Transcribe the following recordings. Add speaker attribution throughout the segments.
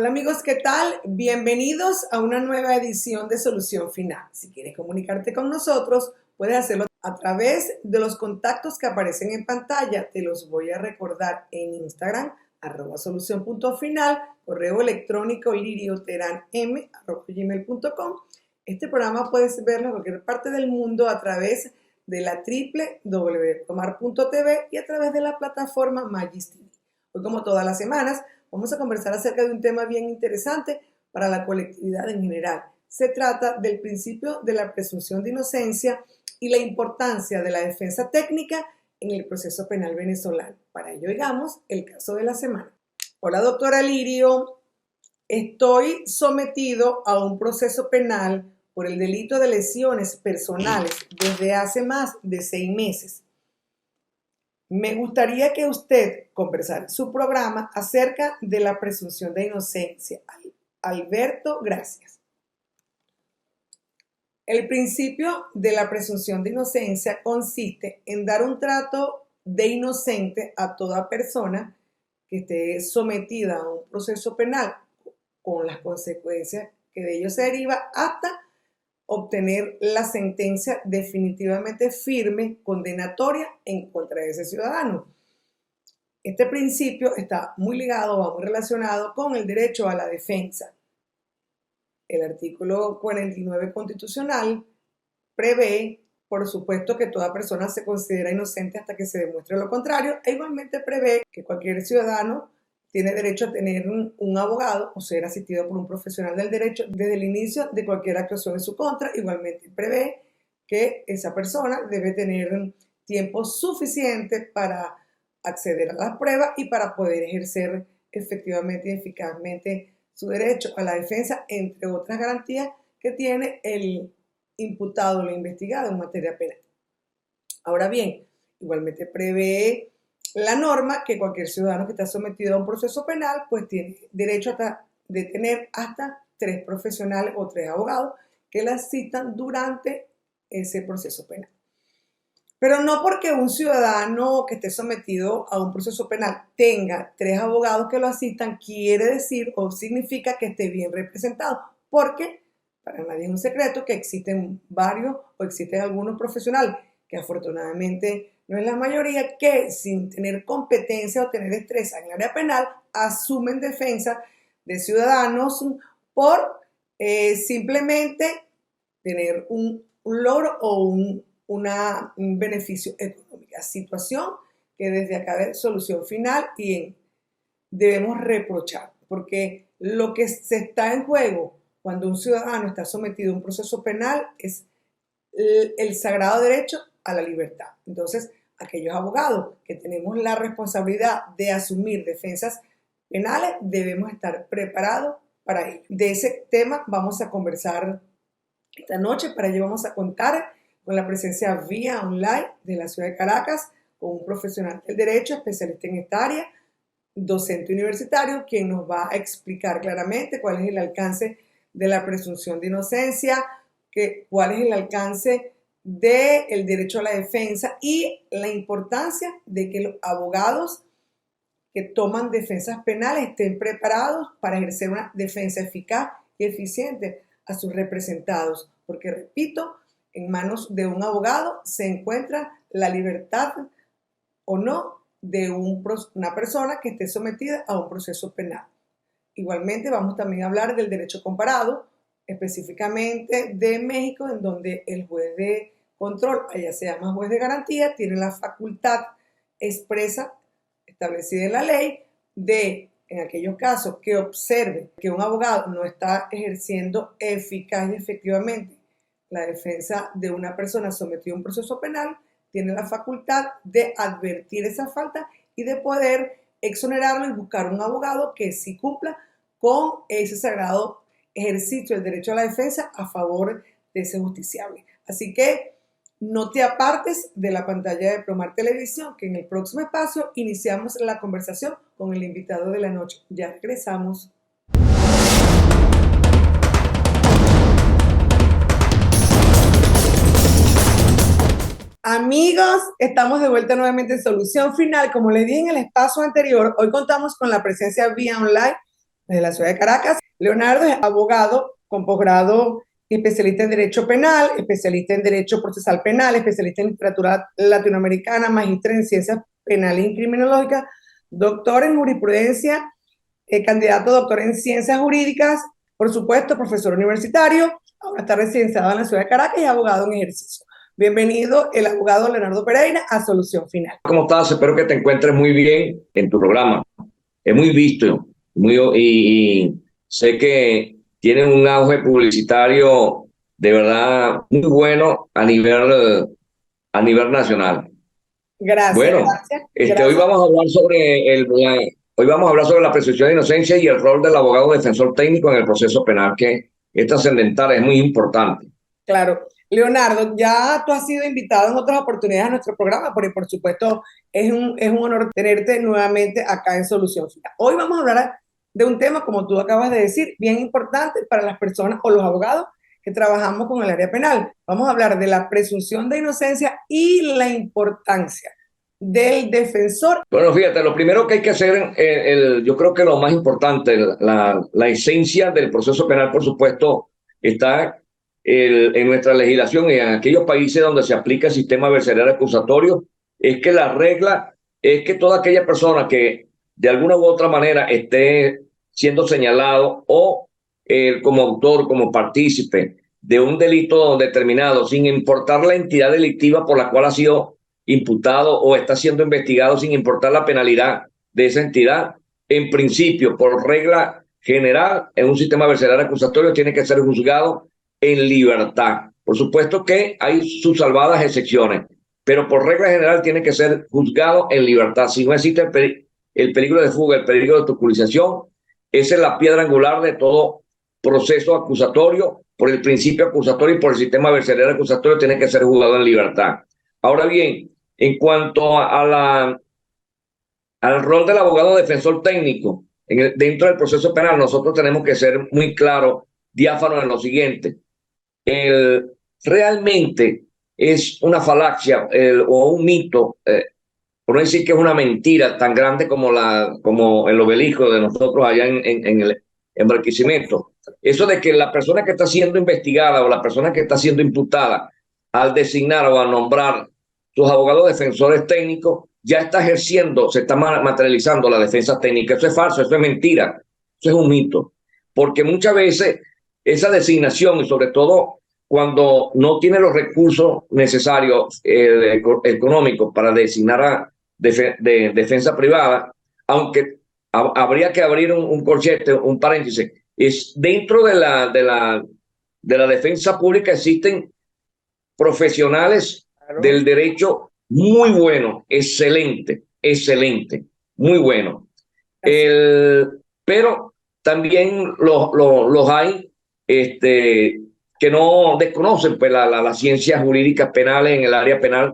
Speaker 1: Hola amigos, ¿qué tal? Bienvenidos a una nueva edición de Solución Final. Si quieres comunicarte con nosotros, puedes hacerlo a través de los contactos que aparecen en pantalla. Te los voy a recordar en Instagram, @solución.final, correo electrónico lirioteranm@gmail.com. Este programa puedes verlo en cualquier parte del mundo a través de la www.promar.tv y a través de la plataforma Magis TV. Hoy, como todas las semanas, vamos a conversar acerca de un tema bien interesante para la colectividad en general. Se trata del principio de la presunción de inocencia y la importancia de la defensa técnica en el proceso penal venezolano. Para ello, oigamos el caso de la semana. Hola, doctora Lirio. Estoy sometido a un proceso penal por el delito de lesiones personales desde hace más de 6 meses. Me gustaría que usted conversara en su programa acerca de la presunción de inocencia. Alberto, gracias. El principio de la presunción de inocencia consiste en dar un trato de inocente a toda persona que esté sometida a un proceso penal con las consecuencias que de ello se deriva hasta obtener la sentencia definitivamente firme, condenatoria en contra de ese ciudadano. Este principio está muy ligado o muy relacionado con el derecho a la defensa. El artículo 49 constitucional prevé, por supuesto, que toda persona se considera inocente hasta que se demuestre lo contrario, e igualmente prevé que cualquier ciudadano tiene derecho a tener un abogado o ser asistido por un profesional del derecho desde el inicio de cualquier actuación en su contra. Igualmente prevé que esa persona debe tener tiempo suficiente para acceder a las pruebas y para poder ejercer efectivamente y eficazmente su derecho a la defensa, entre otras garantías que tiene el imputado o el investigado en materia penal. Ahora bien, igualmente prevé la norma que cualquier ciudadano que está sometido a un proceso penal pues tiene derecho de tener hasta 3 profesionales o 3 abogados que la asistan durante ese proceso penal. Pero no porque un ciudadano que esté sometido a un proceso penal tenga 3 abogados que lo asistan quiere decir o significa que esté bien representado, porque para nadie es un secreto que existen varios o existen algunos profesionales que afortunadamente no es la mayoría, que sin tener competencia o tener destreza en el área penal asumen defensa de ciudadanos por simplemente tener un logro o un beneficio económico. Situación que desde acá de Solución Final debemos reprochar, porque lo que se está en juego cuando un ciudadano está sometido a un proceso penal es el sagrado derecho a la libertad. Entonces, aquellos abogados que tenemos la responsabilidad de asumir defensas penales debemos estar preparados para ello. De ese tema vamos a conversar esta noche. Para ello vamos a contar con la presencia vía online de la ciudad de Caracas, con un profesional del derecho, especialista en esta área, docente universitario, quien nos va a explicar claramente cuál es el alcance de la presunción de inocencia, cuál es el alcance del derecho a la defensa y la importancia de que los abogados que toman defensas penales estén preparados para ejercer una defensa eficaz y eficiente a sus representados, porque repito, en manos de un abogado se encuentra la libertad o no de una persona que esté sometida a un proceso penal. Igualmente vamos también a hablar del derecho comparado, específicamente de México, en donde el juez de control, allá se llama juez de garantía, tiene la facultad expresa establecida en la ley de, en aquellos casos que observe que un abogado no está ejerciendo eficaz y efectivamente la defensa de una persona sometida a un proceso penal, tiene la facultad de advertir esa falta y de poder exonerarlo y buscar un abogado que sí cumpla con ese sagrado ejercicio del derecho a la defensa a favor de ese justiciable. Así que no te apartes de la pantalla de Promar Televisión, que en el próximo espacio iniciamos la conversación con el invitado de la noche. Ya regresamos. Amigos, estamos de vuelta nuevamente en Solución Final. Como les dije en el espacio anterior, hoy contamos con la presencia vía online de la ciudad de Caracas. Leonardo es abogado con posgrado y especialista en Derecho Penal, especialista en Derecho Procesal Penal, especialista en Literatura Latinoamericana, magíster en Ciencias Penales y Criminológicas, doctor en Jurisprudencia, candidato a doctor en Ciencias Jurídicas, por supuesto, profesor universitario, ahora está residenciado en la ciudad de Caracas y abogado en ejercicio. Bienvenido el abogado Leonardo Pereira a Solución Final.
Speaker 2: ¿Cómo estás? Espero que te encuentres muy bien en tu programa. Es muy visto y sé que tienen un auge publicitario de verdad muy bueno a nivel nacional.
Speaker 1: Gracias,
Speaker 2: Bueno,
Speaker 1: gracias.
Speaker 2: hoy vamos a hablar hoy vamos a hablar sobre la presunción de inocencia y el rol del abogado defensor técnico en el proceso penal, que es trascendental, es muy importante.
Speaker 1: Claro. Leonardo, ya tú has sido invitado en otras oportunidades a nuestro programa, porque por supuesto es un honor tenerte nuevamente acá en Solución Final. Hoy vamos a hablar de un tema, como tú acabas de decir, bien importante para las personas o los abogados que trabajamos con el área penal. Vamos a hablar de la presunción de inocencia y la importancia del defensor.
Speaker 2: Bueno, fíjate, lo primero que hay que hacer, yo creo que lo más importante, la esencia del proceso penal, por supuesto, está en nuestra legislación y en aquellos países donde se aplica el sistema adversarial acusatorio, es que la regla es que toda aquella persona que de alguna u otra manera esté siendo señalado o como autor, como partícipe de un delito determinado, sin importar la entidad delictiva por la cual ha sido imputado o está siendo investigado, sin importar la penalidad de esa entidad, en principio, por regla general, en un sistema adversarial acusatorio tiene que ser juzgado en libertad. Por supuesto que hay sus salvadas excepciones, pero por regla general tiene que ser juzgado en libertad. Si no existe el peligro de fuga, el peligro de obstaculización, esa es la piedra angular de todo proceso acusatorio. Por el principio acusatorio y por el sistema adversarial acusatorio tiene que ser juzgado en libertad. Ahora bien, en cuanto al rol del abogado defensor técnico dentro del proceso penal, nosotros tenemos que ser muy claros, diáfanos en lo siguiente. Realmente es una falacia o un mito, por no decir que es una mentira tan grande como el obelisco de nosotros allá en el Barquisimeto. Eso de que la persona que está siendo investigada o la persona que está siendo imputada, al designar o a nombrar sus abogados defensores técnicos, ya está ejerciendo, se está materializando la defensa técnica. Eso es falso, eso es mentira, eso es un mito. Porque muchas veces esa designación, y sobre todo cuando no tiene los recursos necesarios económicos para designar a defensa privada, aunque habría que abrir un corchete, un paréntesis, es dentro de la defensa pública existen profesionales del derecho muy buenos, excelente, muy bueno. Pero también los hay que no desconocen pues, las ciencias jurídicas penales en el área penal,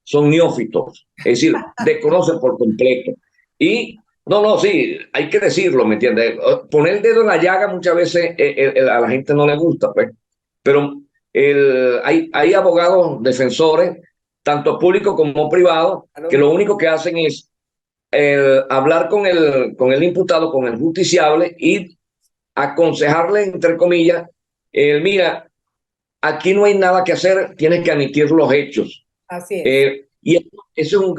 Speaker 2: son neófitos, es decir, desconocen por completo. Y sí, hay que decirlo, ¿me entiendes? Poner el dedo en la llaga muchas veces a la gente no le gusta, pues, pero hay abogados defensores, tanto públicos como privados, que lo único que hacen es hablar con el imputado, con el justiciable y aconsejarle, entre comillas, mira, aquí no hay nada que hacer, tienes que admitir los hechos.
Speaker 1: Así es.
Speaker 2: Y eso es un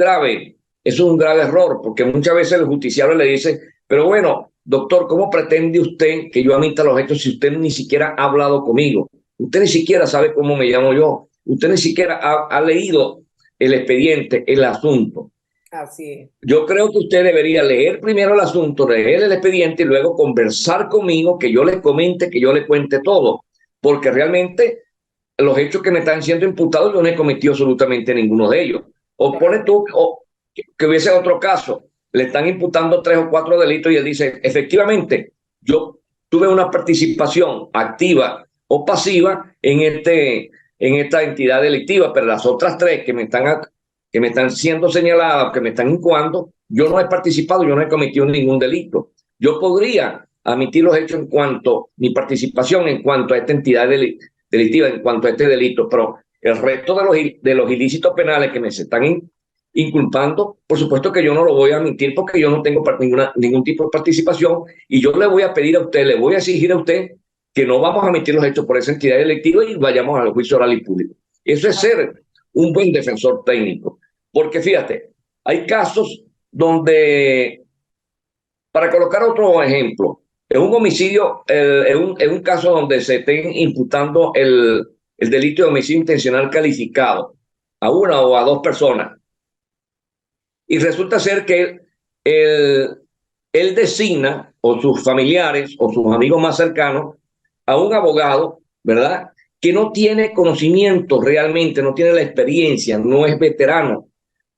Speaker 2: grave error, porque muchas veces el justiciable le dice, pero bueno, doctor, ¿cómo pretende usted que yo admita los hechos si usted ni siquiera ha hablado conmigo? Usted ni siquiera sabe cómo me llamo yo. Usted ni siquiera ha leído el expediente, el asunto.
Speaker 1: Así es.
Speaker 2: Yo creo que usted debería leer primero el asunto, leer el expediente y luego conversar conmigo, que yo le comente, que yo le cuente todo. Porque realmente los hechos que me están siendo imputados yo no he cometido absolutamente ninguno de ellos. O pone tú que hubiese otro caso, le están imputando 3 o 4 delitos y él dice, efectivamente, yo tuve una participación activa o pasiva en esta entidad delictiva, pero las otras 3 que me están siendo señaladas, que me están incoando, yo no he participado, yo no he cometido ningún delito. Yo podría admitir los hechos en cuanto mi participación en cuanto a esta entidad delictiva, en cuanto a este delito, pero el resto de los ilícitos penales que me se están inculpando. Por supuesto que yo no lo voy a admitir porque yo no tengo ningún tipo de participación y yo le voy a pedir a usted, le voy a exigir a usted que no vamos a admitir los hechos por esa entidad electiva y vayamos al juicio oral y público. Eso es ser un buen defensor técnico. Porque fíjate, hay casos donde, para colocar otro ejemplo, en un homicidio, en un caso donde se estén imputando el delito de homicidio intencional calificado a una o a dos personas, y resulta ser que él designa, o sus familiares, o sus amigos más cercanos, a un abogado, ¿verdad?, que no tiene conocimiento realmente, no tiene la experiencia, no es veterano,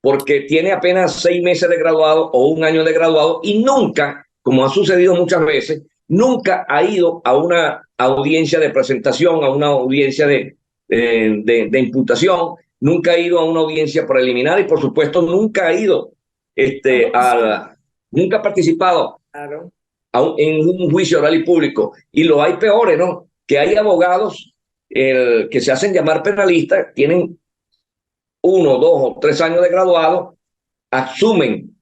Speaker 2: porque tiene apenas 6 meses de graduado o 1 año de graduado y nunca, como ha sucedido muchas veces, nunca ha ido a una audiencia de presentación, a una audiencia de imputación, nunca ha ido a una audiencia preliminar y por supuesto nunca ha ido, nunca ha participado
Speaker 1: Claro.
Speaker 2: en un juicio oral y público. Y lo hay peores, ¿no? Que hay abogados que se hacen llamar penalistas, tienen 1, 2 o 3 años de graduado, asumen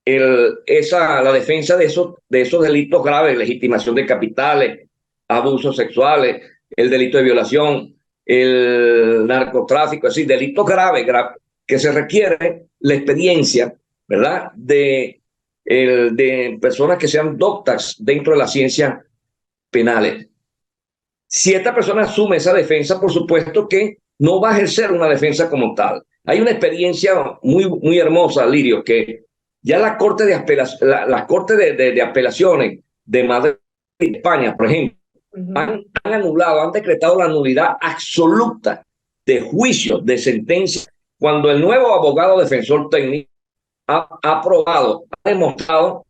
Speaker 2: la defensa de esos delitos graves, legitimación de capitales, abusos sexuales, el delito de violación, el narcotráfico, es decir, delitos graves, que se requiere la experiencia, ¿verdad?, de personas que sean doctas dentro de las ciencias penales. Si esta persona asume esa defensa, por supuesto que no va a ejercer una defensa como tal. Hay una experiencia muy hermosa, Lirio, que ya la Corte de Apelaciones de Madrid, España, por ejemplo, han anulado, han decretado la nulidad absoluta de juicios, de sentencias, cuando el nuevo abogado defensor técnico ha probado, ha demostrado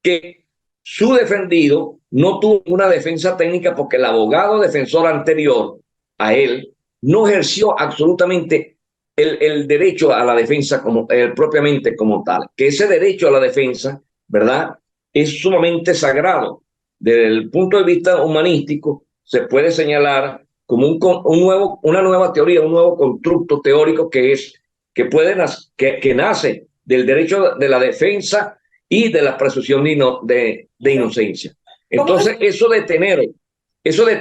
Speaker 2: que su defendido no tuvo una defensa técnica porque el abogado defensor anterior a él no ejerció absolutamente el derecho a la defensa propiamente como tal. Que ese derecho a la defensa, ¿verdad?, es sumamente sagrado. Desde el punto de vista humanístico, se puede señalar como una nueva teoría, un nuevo constructo teórico que nace del derecho de la defensa y de la presunción de inocencia. Entonces, eso de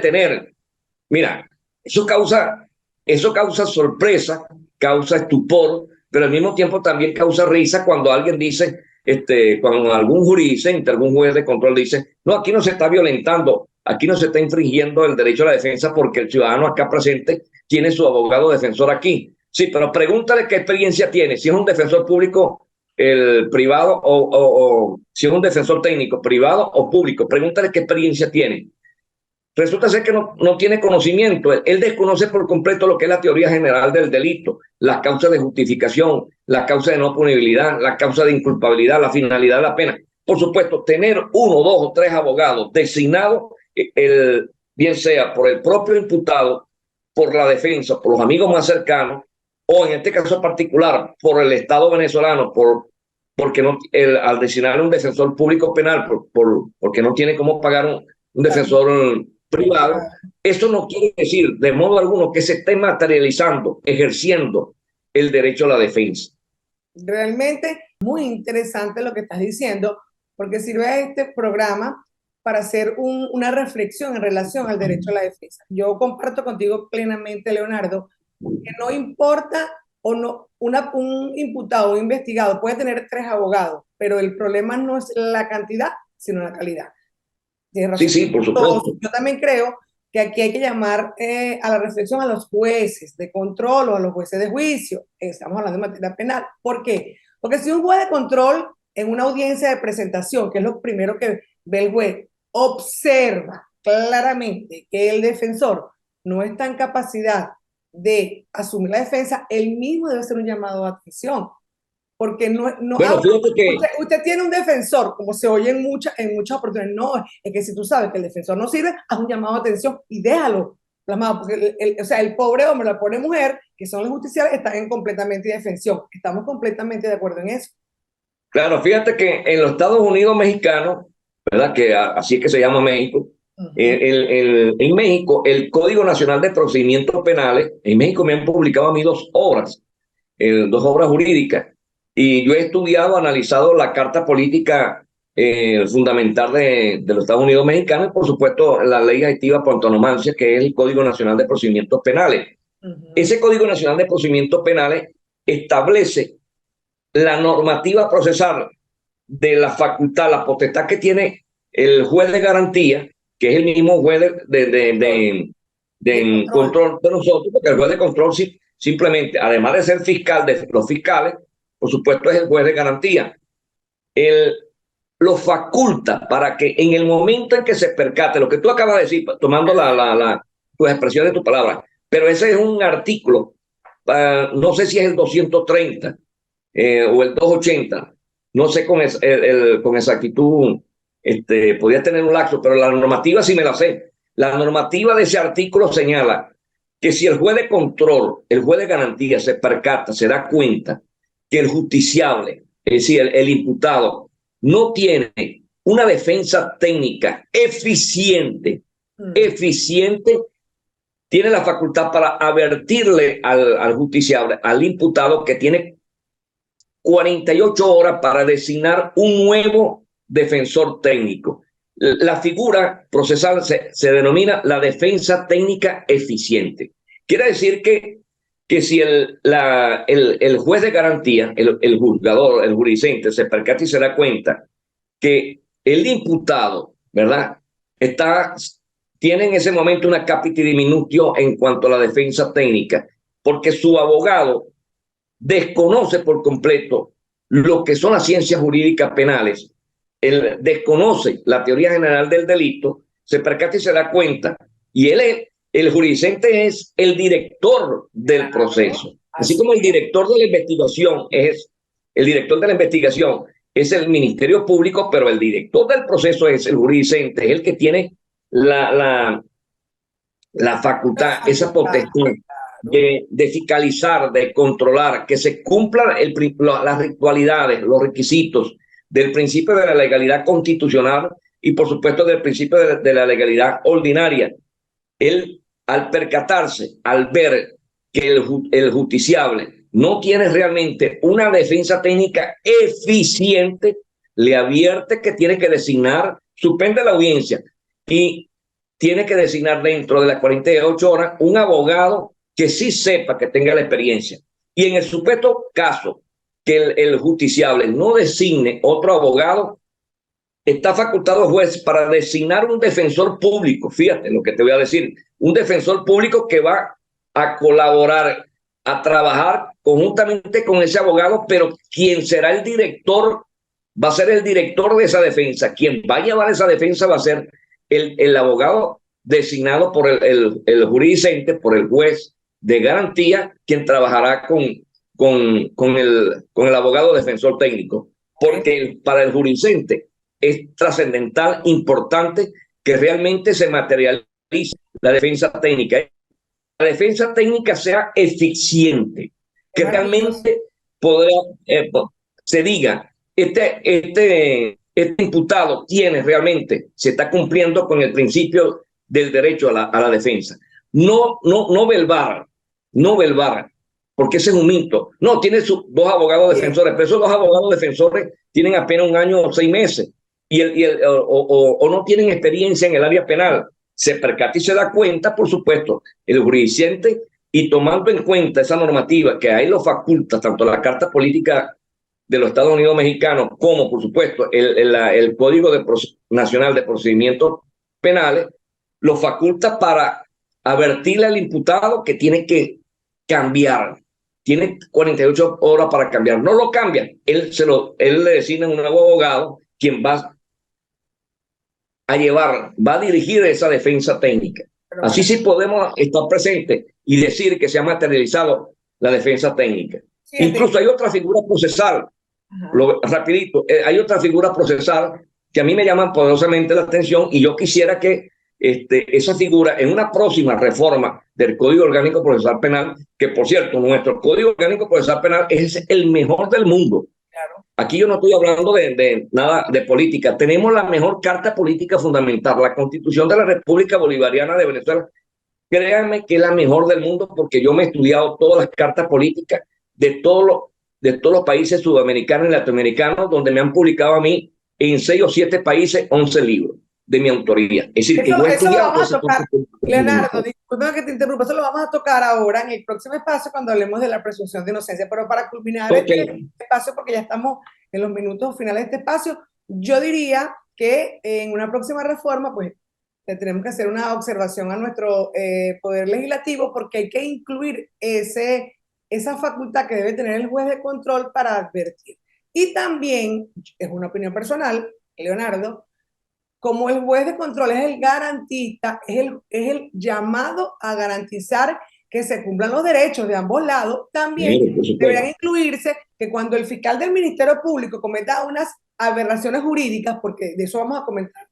Speaker 2: tener, mira, eso causa sorpresa, causa estupor, pero al mismo tiempo también causa risa cuando alguien dice, cuando algún jurisdicente, algún juez de control dice, no, aquí no se está violentando, aquí no se está infringiendo el derecho a la defensa porque el ciudadano acá presente tiene su abogado defensor aquí. Sí, pero pregúntale qué experiencia tiene, si es un defensor público, el privado, o si es un defensor técnico, privado o público, pregúntale qué experiencia tiene. Resulta ser que no tiene conocimiento, él desconoce por completo lo que es la teoría general del delito, las causas de justificación, las causas de no punibilidad, la causa de inculpabilidad, la finalidad de la pena. Por supuesto, tener 1, 2 o 3 abogados designados, bien sea por el propio imputado, por la defensa, por los amigos más cercanos, o en este caso particular, por el Estado venezolano, porque al designar un defensor público penal, porque no tiene cómo pagar un defensor privado, eso no quiere decir de modo alguno que se esté materializando, ejerciendo el derecho a la defensa.
Speaker 1: Realmente muy interesante lo que estás diciendo, porque sirve este programa para hacer una reflexión en relación al derecho a la defensa. Yo comparto contigo plenamente, Leonardo, que no importa o no, un imputado o un investigado puede tener 3 abogados, pero el problema no es la cantidad, sino la calidad.
Speaker 2: Sí, por supuesto.
Speaker 1: Yo también creo que aquí hay que llamar a la reflexión a los jueces de control o a los jueces de juicio. Estamos hablando de materia penal. ¿Por qué? Porque si un juez de control en una audiencia de presentación, que es lo primero que ve el juez, observa claramente que el defensor no está en capacidad de asumir la defensa, él mismo debe hacer un llamado de atención. Porque
Speaker 2: bueno,
Speaker 1: usted tiene un defensor, como se oye en muchas oportunidades. No, es que si tú sabes que el defensor no sirve, haz un llamado de atención y déjalo plasmado, porque el pobre hombre, la pobre mujer, que son los justiciables, están en completamente indefensión. Estamos completamente de acuerdo en eso.
Speaker 2: Claro, fíjate que en los Estados Unidos mexicanos, ¿verdad?, que así es que se llama México, en México, el Código Nacional de Procedimientos Penales, en México me han publicado a mí 2 obras jurídicas, Y yo he estudiado, analizado la Carta Política fundamental de los Estados Unidos mexicanos y, por supuesto, la ley adjetiva por antonomasia, que es el Código Nacional de Procedimientos Penales. Ese Código Nacional de Procedimientos Penales establece la normativa procesal de la facultad, la potestad que tiene el juez de garantía, que es el mismo juez de control de nosotros, porque el juez de control simplemente, además de ser fiscal de los fiscales, por supuesto es el juez de garantía. Él lo faculta para que en el momento en que se percate, lo que tú acabas de decir, tomando tus expresiones de tu palabra, pero ese es un artículo, no sé si es el 230 o el 280, no sé con exactitud, podría tener un lapso, pero la normativa sí me la sé. La normativa de ese artículo señala que si el juez de control, el juez de garantía se percata, se da cuenta que el justiciable, es decir, el imputado, no tiene una defensa técnica eficiente, tiene la facultad para advertirle al justiciable, al imputado, que tiene 48 horas para designar un nuevo defensor técnico. La figura procesal se denomina la defensa técnica eficiente. Quiere decir que si el juez de garantía, el juzgador, el jurisdicente, se percata y se da cuenta que el imputado, ¿verdad?, tiene en ese momento una capiti diminutio en cuanto a la defensa técnica, porque su abogado desconoce por completo lo que son las ciencias jurídicas penales, él desconoce la teoría general del delito, se percata y se da cuenta, y el jurisdicente es el director del proceso, así como el director de la investigación es el Ministerio Público, pero el director del proceso es el jurisdicente, es el que tiene la facultad, esa potestad de fiscalizar, de controlar, que se cumplan las ritualidades, los requisitos del principio de la legalidad constitucional y, por supuesto, del principio de la legalidad ordinaria. Él, al percatarse, al ver que el justiciable no tiene realmente una defensa técnica eficiente, le advierte que tiene que designar, suspende la audiencia y tiene que designar dentro de las 48 horas un abogado que sí sepa, que tenga la experiencia. Y en el supuesto caso que el justiciable no designe otro abogado, está facultado el juez para designar un defensor público. Fíjate lo que te voy a decir, un defensor público que va a colaborar, a trabajar conjuntamente con ese abogado, pero quien será el director, va a ser el director de esa defensa. Quien va a llevar esa defensa va a ser el abogado designado por el jurisdicente, por el juez de garantía, quien trabajará con el abogado defensor técnico. Porque para el jurisdicente es trascendental, importante, que realmente se materialice la defensa técnica. La defensa técnica sea eficiente, que realmente se diga, este imputado realmente se está cumpliendo con el principio del derecho a la defensa. No velvar, porque ese es un mito. No, tiene sus dos abogados defensores, pero esos dos abogados defensores tienen apenas 1 año o 6 meses o no tienen experiencia en el área penal. Se percata y se da cuenta, por supuesto, el jurisdicente, y tomando en cuenta esa normativa que ahí lo faculta, tanto la Carta Política de los Estados Unidos Mexicanos como, por supuesto, el Código Nacional de Procedimientos Penales, lo faculta para advertirle al imputado que tiene que cambiar. Tiene 48 horas para cambiar. No lo cambia. Él le designa un nuevo abogado, quien va a dirigir esa defensa técnica. Así sí podemos estar presentes y decir que se ha materializado la defensa técnica. Sí, incluso hay otra figura procesal, rapidito, hay otra figura procesal que a mí me llama poderosamente la atención, y yo quisiera que esa figura en una próxima reforma del Código Orgánico Procesal Penal, que por cierto, nuestro Código Orgánico Procesal Penal es el mejor del mundo. Claro. Aquí yo no estoy hablando de nada de política. Tenemos la mejor carta política fundamental, la Constitución de la República Bolivariana de Venezuela. Créanme que es la mejor del mundo, porque yo me he estudiado todas las cartas políticas de todos de todos los países sudamericanos y latinoamericanos, donde me han publicado a mí en 6 o 7 países 11 libros de mi autoría. Es decir, que yo he
Speaker 1: Eso lo
Speaker 2: estudiado...
Speaker 1: vamos a tocar, Leonardo, disculpa que te interrumpa, eso lo vamos a tocar ahora en el próximo espacio cuando hablemos de la presunción de inocencia, pero para culminar este espacio, porque ya estamos en los minutos finales de este espacio, yo diría que en una próxima reforma, pues, tenemos que hacer una observación a nuestro poder legislativo, porque hay que incluir esa facultad que debe tener el juez de control para advertir. Y también, es una opinión personal, Leonardo, como el juez de control es el garantista, es el llamado a garantizar que se cumplan los derechos de ambos lados, también deberían incluirse que cuando el fiscal del Ministerio Público cometa unas aberraciones jurídicas, porque de eso vamos a comentar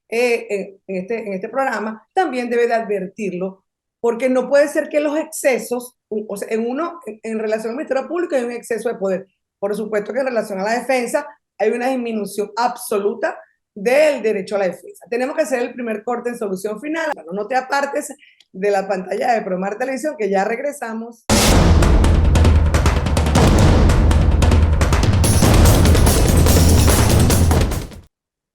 Speaker 1: en este programa, también debe de advertirlo, porque no puede ser que los excesos, o sea, en relación al Ministerio Público hay un exceso de poder. Por supuesto que en relación a la defensa hay una disminución absoluta del derecho a la defensa. Tenemos que hacer el primer corte en Solución Final. Bueno, no te apartes de la pantalla de Promar Televisión, que ya regresamos.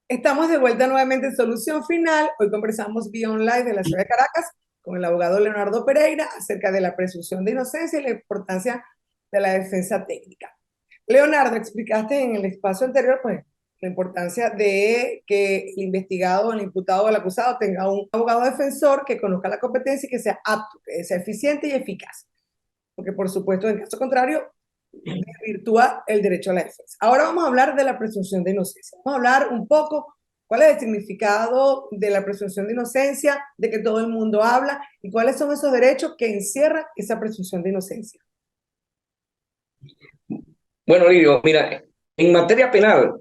Speaker 1: Estamos de vuelta nuevamente en Solución Final. Hoy conversamos vía online de la ciudad de Caracas con el abogado Leonardo Pereira acerca de la presunción de inocencia y la importancia de la defensa técnica. Leonardo, explicaste en el espacio anterior, pues, la importancia de que el investigado, el imputado o el acusado tenga un abogado defensor que conozca la competencia y que sea apto, que sea eficiente y eficaz. Porque, por supuesto, en caso contrario, desvirtúa el derecho a la defensa. Ahora vamos a hablar de la presunción de inocencia. Vamos a hablar un poco cuál es el significado de la presunción de inocencia, de que todo el mundo habla, y cuáles son esos derechos que encierra esa presunción de inocencia.
Speaker 2: Bueno, Lidio, mira, en materia penal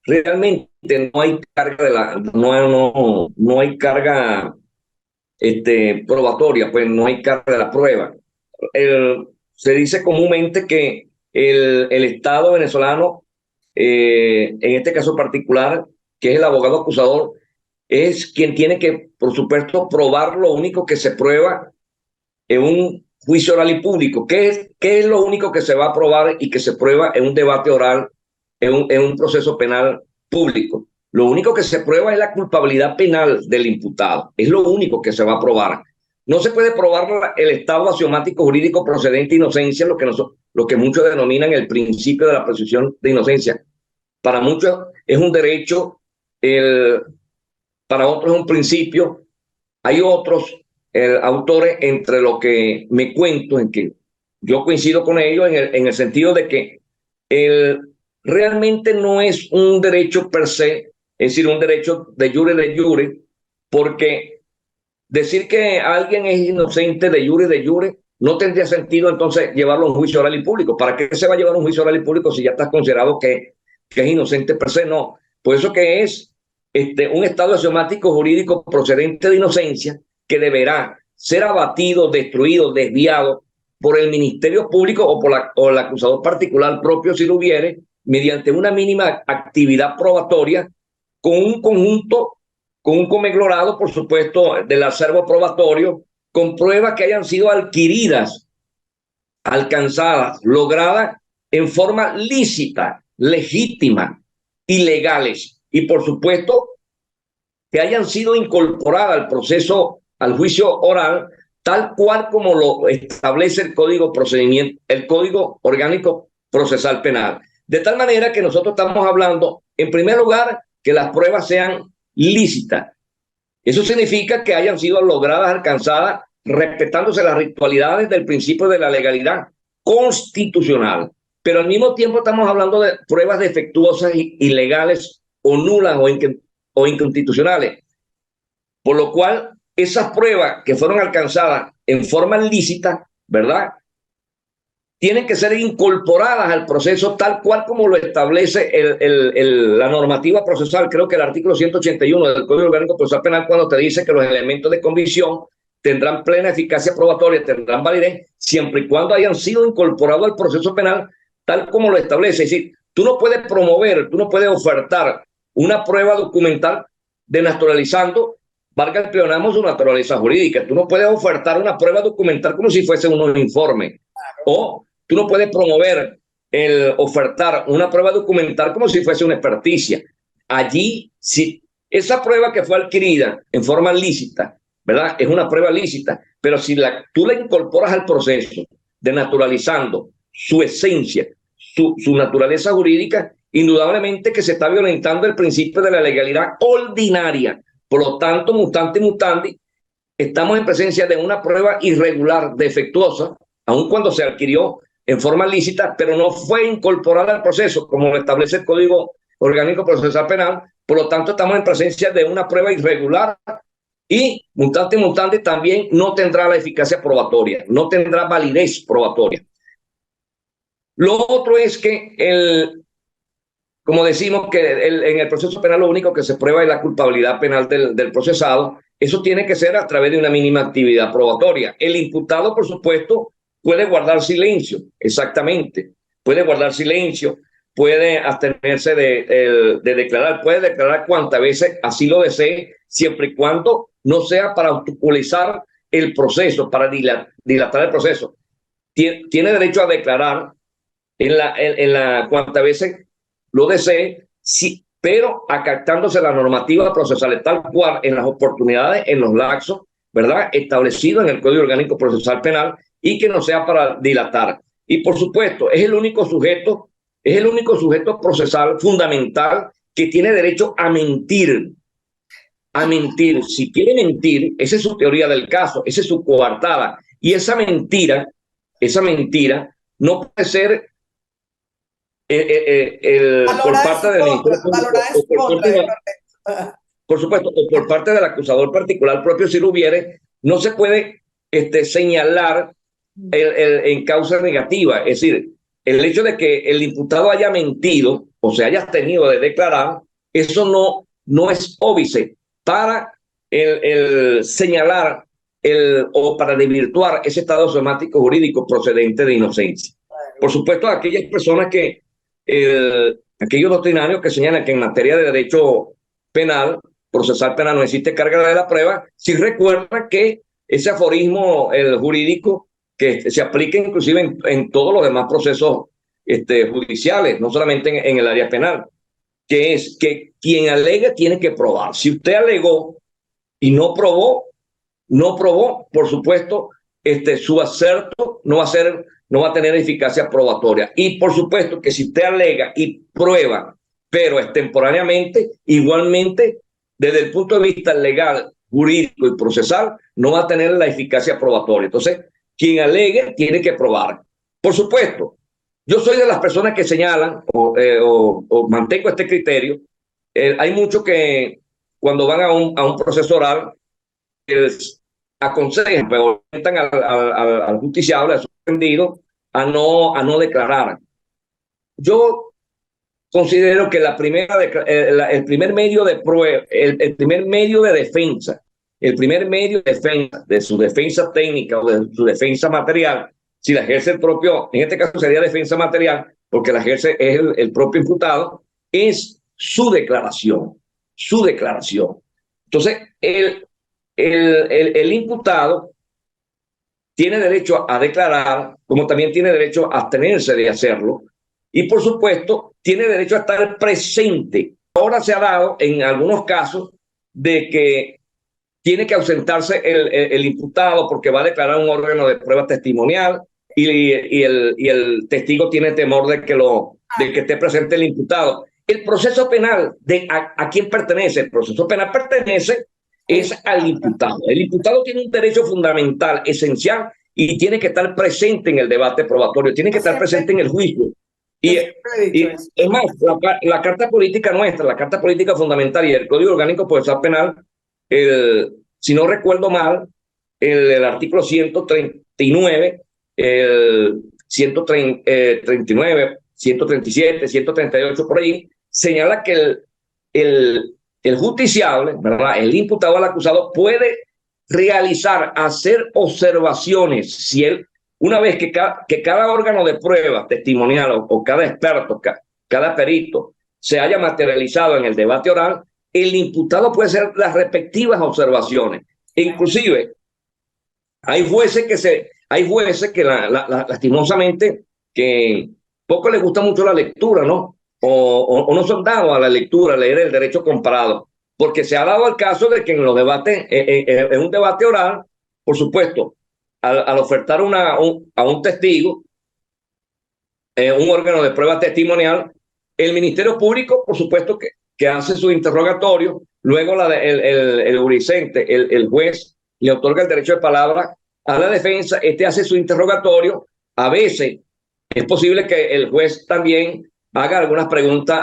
Speaker 2: realmente no hay carga no hay carga probatoria, pues no hay carga de la prueba. Se dice comúnmente que el Estado venezolano, en este caso particular, que es el abogado acusador, es quien tiene que, por supuesto, probar lo único que se prueba en un juicio oral y público. ¿Qué es lo único que se va a probar y que se prueba en un debate oral, en un proceso penal público? Lo único que se prueba es la culpabilidad penal del imputado. Es lo único que se va a probar. No se puede probar el estado axiomático jurídico procedente de inocencia, lo que muchos denominan el principio de la presunción de inocencia. Para muchos es un derecho, para otros es un principio. Hay otros autores entre lo que me cuento, en que yo coincido con ellos en el sentido de que realmente no es un derecho per se, es decir, un derecho de jure, porque decir que alguien es inocente de jure, no tendría sentido entonces llevarlo a un juicio oral y público. ¿Para qué se va a llevar a un juicio oral y público si ya está considerado que es inocente per se? No. Por eso que es un estado axiomático jurídico procedente de inocencia que deberá ser abatido, destruido, desviado por el Ministerio Público o el acusador particular propio, si lo hubiere, mediante una mínima actividad probatoria, con un conjunto, con un conglomérado, por supuesto, del acervo probatorio, con pruebas que hayan sido adquiridas, alcanzadas, logradas en forma lícita, legítima y legales. Y, por supuesto, que hayan sido incorporadas al proceso, al juicio oral, tal cual como lo establece el Código Orgánico Procesal Penal. De tal manera que nosotros estamos hablando, en primer lugar, que las pruebas sean lícitas. Eso significa que hayan sido logradas, alcanzadas, respetándose las ritualidades del principio de la legalidad constitucional. Pero al mismo tiempo estamos hablando de pruebas defectuosas, ilegales o nulas o inconstitucionales. Por lo cual, esas pruebas que fueron alcanzadas en forma lícita, ¿verdad?, tienen que ser incorporadas al proceso tal cual como lo establece la normativa procesal. Creo que el artículo 181 del Código Orgánico Procesal Penal, cuando te dice que los elementos de convicción tendrán plena eficacia probatoria, tendrán validez, siempre y cuando hayan sido incorporados al proceso penal tal como lo establece. Es decir, tú no puedes promover, tú no puedes ofertar una prueba documental denaturalizando, valga el pleonasmo, su naturaleza jurídica. Tú no puedes ofertar una prueba documental como si fuese un informe. O tú no puedes promover el ofertar una prueba documental como si fuese una experticia. Allí, si esa prueba que fue adquirida en forma lícita, ¿verdad? Es una prueba lícita, pero si tú la incorporas al proceso, denaturalizando su esencia, su naturaleza jurídica, indudablemente que se está violentando el principio de la legalidad ordinaria. Por lo tanto, mutante mutandi, estamos en presencia de una prueba irregular, defectuosa, aun cuando se adquirió en forma lícita, pero no fue incorporada al proceso, como lo establece el Código Orgánico Procesal Penal. Por lo tanto, estamos en presencia de una prueba irregular y mutante mutandi también no tendrá la eficacia probatoria, no tendrá validez probatoria. Lo otro es que como decimos que en el proceso penal lo único que se prueba es la culpabilidad penal del procesado. Eso tiene que ser a través de una mínima actividad probatoria. El imputado, por supuesto, puede guardar silencio, exactamente. Puede guardar silencio, puede abstenerse de declarar, puede declarar cuantas veces así lo desee, siempre y cuando no sea para obstaculizar el proceso, para dilatar el proceso. Tiene derecho a declarar en la cuantas veces lo desee, sí, pero acatándose la normativa procesal tal cual en las oportunidades, en los lapsos, ¿verdad? Establecido en el Código Orgánico Procesal Penal y que no sea para dilatar. Y por supuesto, es el único sujeto procesal fundamental que tiene derecho a mentir. A mentir. Si quiere mentir, esa es su teoría del caso, esa es su coartada. Y esa mentira no puede ser por parte del Ministerio Público, por supuesto, o por parte del acusador particular propio, si lo hubiere, no se puede señalar en causa negativa. Es decir, el hecho de que el imputado haya mentido o se haya tenido de declarar, eso no es óbice para el señalar o para desvirtuar ese estado somático jurídico procedente de inocencia. Por supuesto, aquellas personas aquellos doctrinarios que señalan que en materia de derecho penal, procesal penal, no existe carga de la prueba, sí recuerda que ese aforismo jurídico que se aplica inclusive en todos los demás procesos judiciales, no solamente en el área penal, que es que quien alega tiene que probar. Si usted alegó y no probó, por supuesto, su acerto no va a tener eficacia probatoria. Y por supuesto que si usted alega y prueba, pero extemporáneamente, igualmente, desde el punto de vista legal, jurídico y procesal, no va a tener la eficacia probatoria. Entonces, quien alegue tiene que probar. Por supuesto, yo soy de las personas que señalan o mantengo este criterio. Hay muchos que cuando van a un proceso oral, aconsejan, pero orientan al justiciable, al sorprendido, a no declarar. Yo considero que el primer medio de prueba, el primer medio de defensa, de su defensa técnica o de su defensa material, si la ejerce el propio, en este caso sería defensa material, porque la ejerce es el propio imputado, es su declaración. Entonces, el imputado tiene derecho a declarar, como también tiene derecho a abstenerse de hacerlo, y por supuesto tiene derecho a estar presente. Ahora se ha dado en algunos casos de que tiene que ausentarse el imputado porque va a declarar un órgano de prueba testimonial y el testigo tiene temor de que esté presente el imputado. El proceso penal, ¿a quién pertenece? El proceso penal pertenece al imputado. El imputado tiene un derecho fundamental, esencial, y tiene que estar presente en el debate probatorio, tiene que estar presente en el juicio. Y es más, la Carta Política nuestra, la Carta Política Fundamental y el Código Orgánico Procesal Penal, si no recuerdo mal, el artículo 139, el 139, 137, 138, por ahí, señala que el justiciable, ¿verdad? El imputado al acusado puede hacer observaciones si una vez que cada órgano de prueba testimonial o cada experto, cada perito se haya materializado en el debate oral, el imputado puede hacer las respectivas observaciones. E inclusive, hay jueces que lastimosamente que poco les gusta mucho la lectura, ¿no? O no son dados a la lectura, a leer el derecho comparado, porque se ha dado el caso de que en los debates, en un debate oral, por supuesto, al ofertar a un testigo, un órgano de prueba testimonial, el Ministerio Público, por supuesto, que hace su interrogatorio, luego el jurisdicente, el juez, le otorga el derecho de palabra a la defensa, hace su interrogatorio, a veces es posible que el juez también haga algunas preguntas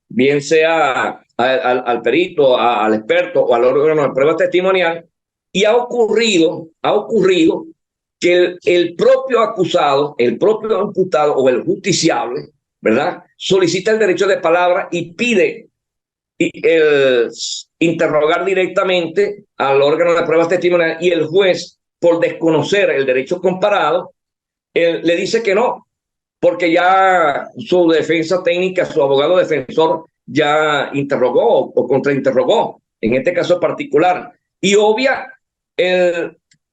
Speaker 2: bien sea al perito, al experto o al órgano de prueba testimonial, y ha ocurrido que el propio acusado, el propio imputado o el justiciable, ¿verdad? Solicita el derecho de palabra y pide interrogar directamente al órgano de pruebas testimoniales, y el juez, por desconocer el derecho comparado, le dice que no, porque ya su defensa técnica, su abogado defensor ya interrogó o contrainterrogó, en este caso particular, y obvia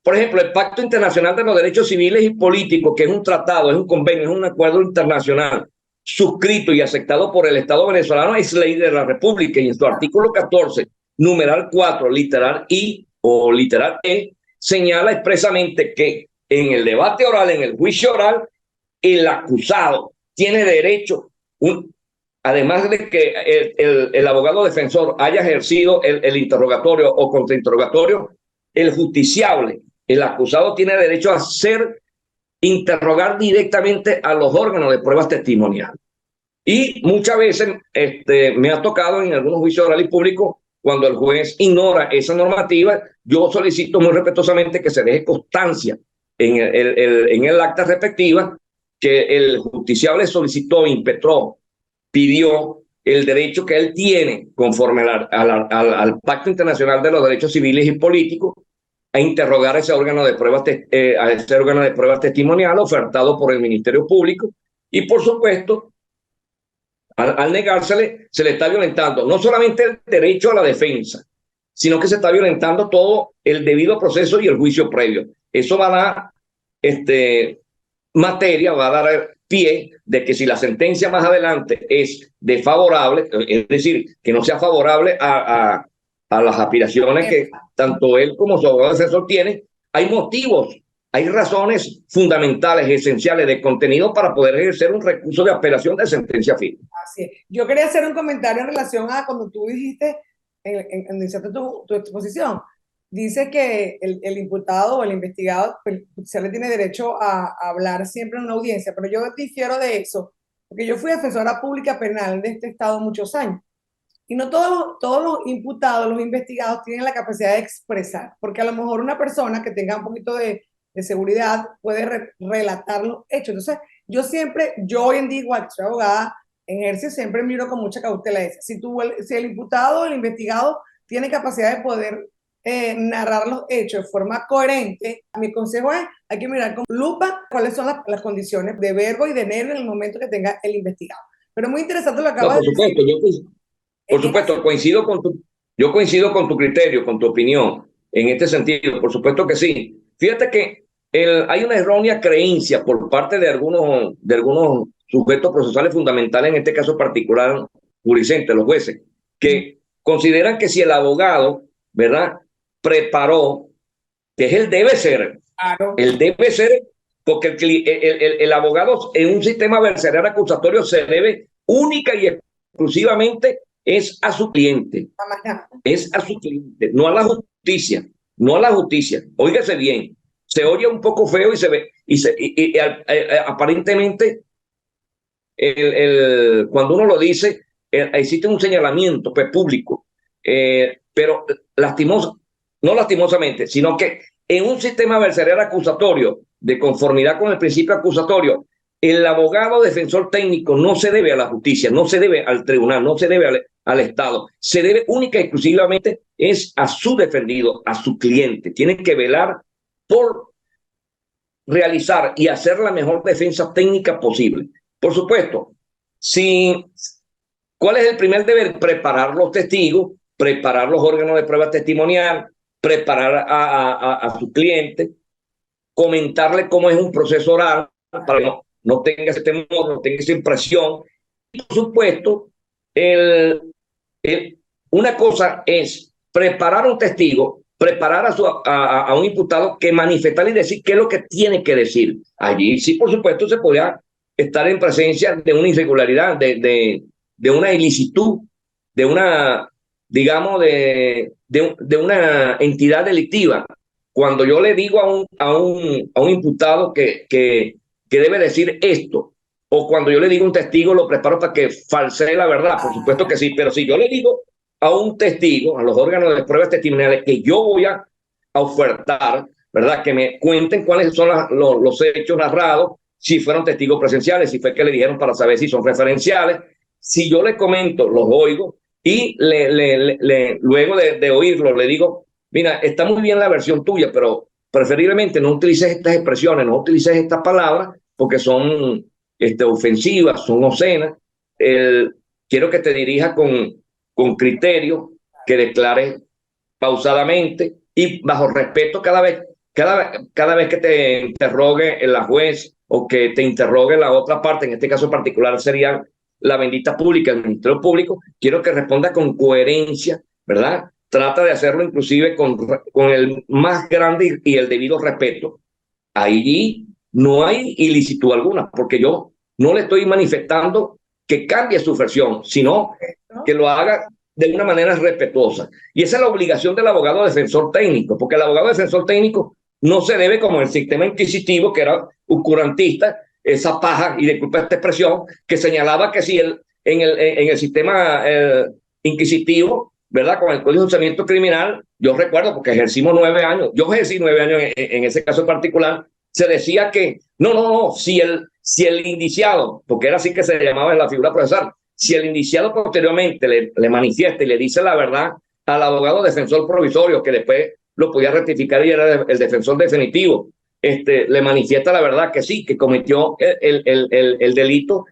Speaker 2: por ejemplo, el Pacto Internacional de los Derechos Civiles y Políticos, que es un tratado, es un convenio, es un acuerdo internacional suscrito y aceptado por el Estado venezolano, es ley de la República, y en su artículo 14, numeral 4, literal I o literal E, señala expresamente que en el debate oral, en el juicio oral, el acusado tiene derecho, además de que el abogado defensor haya ejercido el interrogatorio o contrainterrogatorio, el justiciable, el acusado, tiene derecho a interrogar directamente a los órganos de pruebas testimoniales. Y muchas veces me ha tocado en algunos juicios orales y públicos, cuando el juez ignora esa normativa, yo solicito muy respetuosamente que se deje constancia en el acta respectiva que el justiciable solicitó, impetró, pidió el derecho que él tiene conforme al Pacto Internacional de los Derechos Civiles y Políticos a interrogar a ese órgano de pruebas testimoniales ofertado por el Ministerio Público, y por supuesto al negársele se le está violentando no solamente el derecho a la defensa, sino que se está violentando todo el debido proceso y el juicio previo. Eso va a dar materia, va a dar pie de que si la sentencia más adelante es desfavorable, es decir, que no sea favorable a las aspiraciones que tanto él como su abogado defensor tienen, hay motivos, hay razones fundamentales, esenciales de contenido para poder ejercer un recurso de apelación de sentencia firme.
Speaker 1: Así es. Yo quería hacer un comentario en relación a cuando tú dijiste, en tu exposición, dice que el imputado o el investigado se le tiene derecho a hablar siempre en una audiencia, pero yo difiero de eso, porque yo fui defensora pública penal de este estado muchos años, y no todos los imputados, los investigados, tienen la capacidad de expresar, porque a lo mejor una persona que tenga un poquito de seguridad puede relatar los hechos. Entonces, yo hoy en día, igual que soy abogada, en ejercicio siempre miro con mucha cautela eso. Si el imputado o el investigado tiene capacidad de poder narrar los hechos de forma coherente, mi consejo es, hay que mirar con lupa cuáles son las condiciones de verbo y de nervio en el momento que tenga el investigado. Pero muy interesante lo que acabas de decir.
Speaker 2: Por supuesto, yo coincido con tu criterio, con tu opinión en este sentido, por supuesto que sí. Fíjate que hay una errónea creencia por parte de algunos sujetos procesales fundamentales, en este caso particular, jurisdicentes, los jueces, que consideran que si el abogado, ¿verdad?, preparó, que es el debe ser, claro, el debe ser, porque el abogado en un sistema adversarial acusatorio se debe única y exclusivamente es a su cliente, no a la justicia, no a la justicia. Óigase bien, se oye un poco feo y se ve, aparentemente, cuando uno lo dice, existe un señalamiento público, pero no lastimosamente, sino que en un sistema adversarial acusatorio, de conformidad con el principio acusatorio, el abogado defensor técnico no se debe a la justicia, no se debe al tribunal, no se debe al Estado, se debe única y exclusivamente es a su defendido, a su cliente. Tiene que velar por realizar y hacer la mejor defensa técnica posible. Por supuesto, ¿cuál es el primer deber? Preparar los testigos, preparar los órganos de prueba testimonial, preparar a su cliente, comentarle cómo es un proceso oral para no no tenga ese temor, no tenga esa impresión. Y por supuesto, el, una cosa es preparar a un testigo, preparar a un imputado que manifestar y decir qué es lo que tiene que decir. Allí sí, por supuesto, se podía estar en presencia de una irregularidad, de una ilicitud, de una, digamos, de una entidad delictiva. Cuando yo le digo a un imputado que debe decir esto, o cuando yo le digo a un testigo, lo preparo para que falsee la verdad, por supuesto que sí, pero si yo le digo a un testigo, a los órganos de pruebas testimoniales, que yo voy a ofertar, ¿verdad? Que me cuenten cuáles son los hechos narrados, si fueron testigos presenciales, si fue que le dijeron para saber si son referenciales. Si yo le comento, los oigo y luego de oírlo le digo, mira, está muy bien la versión tuya, pero preferiblemente no utilices estas expresiones, no utilices estas palabras porque son ofensivas, son obscenas. Quiero que te dirijas con criterio, que declares pausadamente y bajo respeto cada vez que te interrogue la juez o que te interrogue la otra parte, en este caso particular sería la bendita pública, el Ministerio Público, quiero que responda con coherencia, ¿verdad? Trata de hacerlo inclusive con el más grande y el debido respeto. Ahí no hay ilicitud alguna, porque yo no le estoy manifestando que cambie su versión, sino que lo haga de una manera respetuosa. Y esa es la obligación del abogado defensor técnico, porque el abogado defensor técnico no se debe, como el sistema inquisitivo, que era oscurantista, esa paja, y disculpa esta expresión, que señalaba que si en el sistema inquisitivo, ¿verdad? Con el Código de Enjuiciamiento Criminal, yo recuerdo, porque ejercimos 9 años, yo ejercí 9 años en ese caso particular, se decía que, no, si el indiciado, porque era así que se llamaba en la figura procesal, si el indiciado posteriormente le manifiesta y le dice la verdad al abogado defensor provisorio, que después lo podía rectificar y era el defensor definitivo, le manifiesta la verdad que sí, que cometió el delito,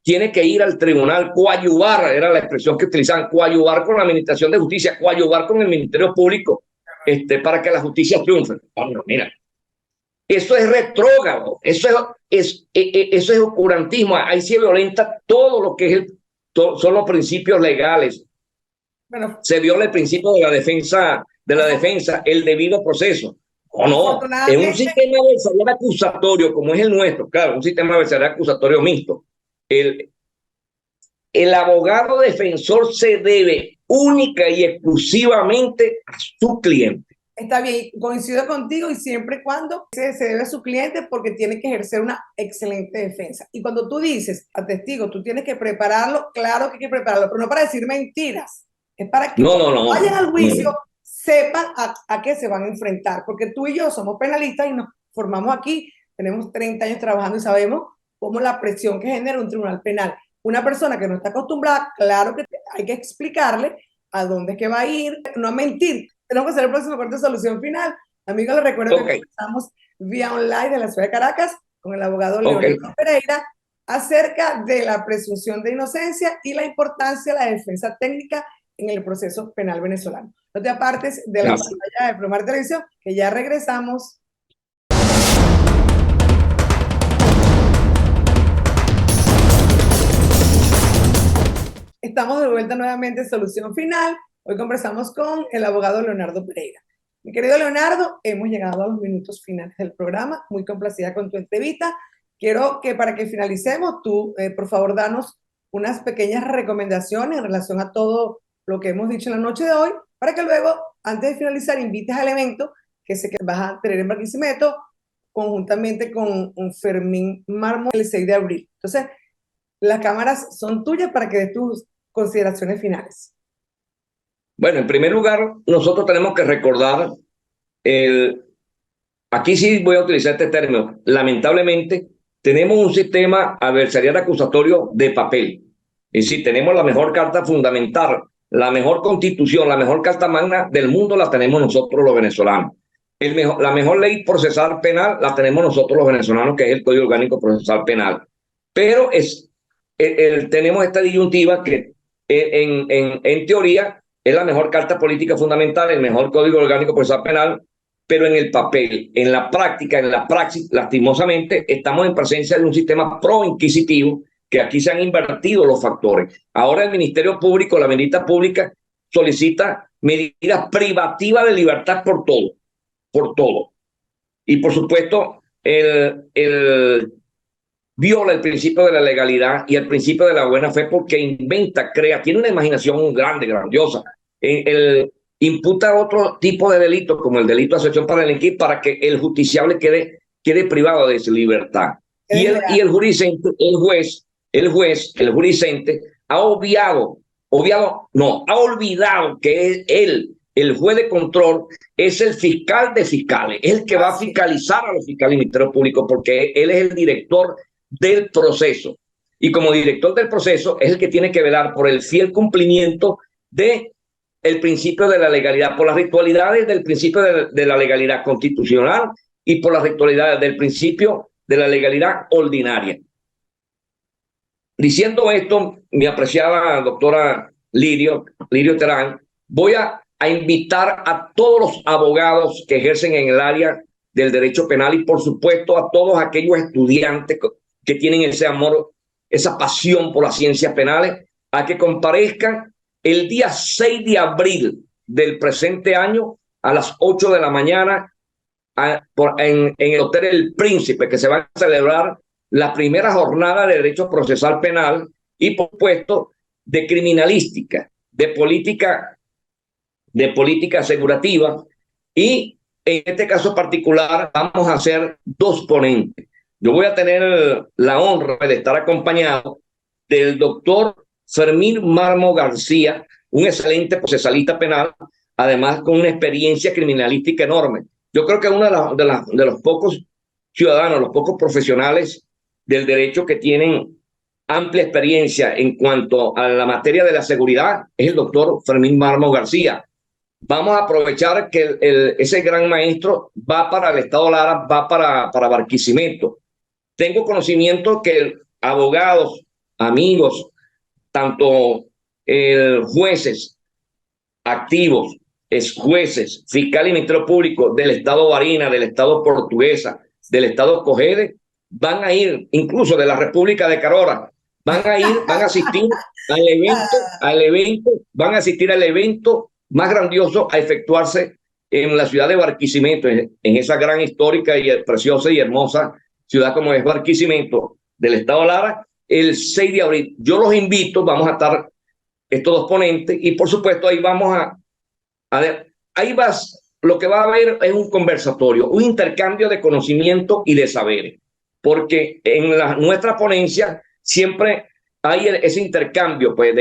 Speaker 2: tiene que ir al tribunal, coadyuvar, era la expresión que utilizaban, coadyuvar con la Administración de Justicia, coadyuvar con el Ministerio Público, para que la justicia triunfe. Bueno, mira, eso es retrógrado, eso es oscurantismo, ahí se violenta todo lo que es son los principios legales. Bueno, se viola el principio de la defensa, el debido proceso. O no, en un sistema adversarial acusatorio como es el nuestro, claro, un sistema adversarial acusatorio mixto, el abogado defensor se debe única y exclusivamente a su cliente.
Speaker 1: Está bien, coincido contigo y siempre y cuando se debe a su cliente porque tiene que ejercer una excelente defensa. Y cuando tú dices a testigo, tú tienes que prepararlo, claro que hay que prepararlo, pero no para decir mentiras, es para que cuando vayan al juicio sepan a qué se van a enfrentar, porque tú y yo somos penalistas y nos formamos aquí, tenemos 30 años trabajando y sabemos cómo la presión que genera un tribunal penal. Una persona que no está acostumbrada, claro que hay que explicarle a dónde es que va a ir, no a mentir. Tenemos que hacer el próximo corte de solución final. Amigos, les recuerdo que estamos vía online de la ciudad de Caracas con el abogado Leonardo Pereira acerca de la presunción de inocencia y la importancia de la defensa técnica en el proceso penal venezolano. No te apartes de la pantalla de Promar Televisión, que ya regresamos. Estamos de vuelta nuevamente en Solución Final. Hoy conversamos con el abogado Leonardo Pereira. Mi querido Leonardo, hemos llegado a los minutos finales del programa. Muy complacida con tu entrevista. Quiero que para que finalicemos, tú, por favor, danos unas pequeñas recomendaciones en relación a todo lo que hemos dicho en la noche de hoy, para que luego, antes de finalizar, invites al evento que sé que vas a tener en Barquisimeto, conjuntamente con Fermín Mármol el 6 de abril. Entonces, las cámaras son tuyas para que des tus consideraciones finales.
Speaker 2: Bueno, en primer lugar, nosotros tenemos que recordar, aquí sí voy a utilizar este término, lamentablemente tenemos un sistema adversarial acusatorio de papel. Es decir, tenemos la mejor carta fundamental, la mejor constitución, la mejor carta magna del mundo la tenemos nosotros los venezolanos. La mejor ley procesal penal la tenemos nosotros los venezolanos, que es el Código Orgánico Procesal Penal. Pero tenemos esta disyuntiva que en teoría es la mejor carta política fundamental, el mejor Código Orgánico Procesal Penal, pero en el papel, en la práctica, en la praxis, lastimosamente, estamos en presencia de un sistema pro-inquisitivo que aquí se han invertido los factores. Ahora el Ministerio Público, la Bendita Pública, solicita medidas privativas de libertad por todo, por todo. Y por supuesto, el viola el principio de la legalidad y el principio de la buena fe porque inventa, crea, tiene una imaginación grande, grandiosa. Imputa otro tipo de delito, como el delito de asociación para delinquir, para que el justiciable quede privado de su libertad. Y el jurisdicente, el jurisdicente, ha olvidado que el juez de control, es el fiscal de fiscales, es el que va a fiscalizar a los fiscales y ministerios públicos, porque él es el director del proceso. Y como director del proceso, es el que tiene que velar por el fiel cumplimiento de el principio de la legalidad, por las ritualidades del principio de la legalidad constitucional y por las ritualidades del principio de la legalidad ordinaria. Diciendo esto, mi apreciada doctora Lirio Terán, voy a invitar a todos los abogados que ejercen en el área del derecho penal y por supuesto a todos aquellos estudiantes que tienen ese amor, esa pasión por las ciencias penales, a que comparezcan el día 6 de abril del presente año a las 8 de la mañana en el Hotel El Príncipe, que se va a celebrar la primera jornada de derecho procesal penal y, por supuesto, de criminalística, de política asegurativa. Y en este caso particular vamos a hacer dos ponentes. Yo voy a tener la honra de estar acompañado del doctor Fermín Mármol García, un excelente procesalista penal, además con una experiencia criminalística enorme. Yo creo que uno de los pocos ciudadanos, los pocos profesionales del derecho que tienen amplia experiencia en cuanto a la materia de la seguridad es el doctor Fermín Mármol García. Vamos a aprovechar que ese gran maestro va para el estado Lara, va para Barquisimeto. Tengo conocimiento que abogados, amigos, tanto jueces activos, jueces, fiscal y ministerio público del estado Barinas, del estado Portuguesa, del estado Cogede, van a ir, incluso de la República de Carora, van a asistir al evento, van a asistir al evento más grandioso a efectuarse en la ciudad de Barquisimeto, en esa gran histórica y preciosa y hermosa ciudad como es Barquisimeto, del estado Lara, el 6 de abril. Yo los invito, vamos a estar estos dos ponentes y por supuesto ahí vamos lo que va a haber es un conversatorio, un intercambio de conocimiento y de saberes, porque en nuestra ponencia siempre hay ese intercambio pues,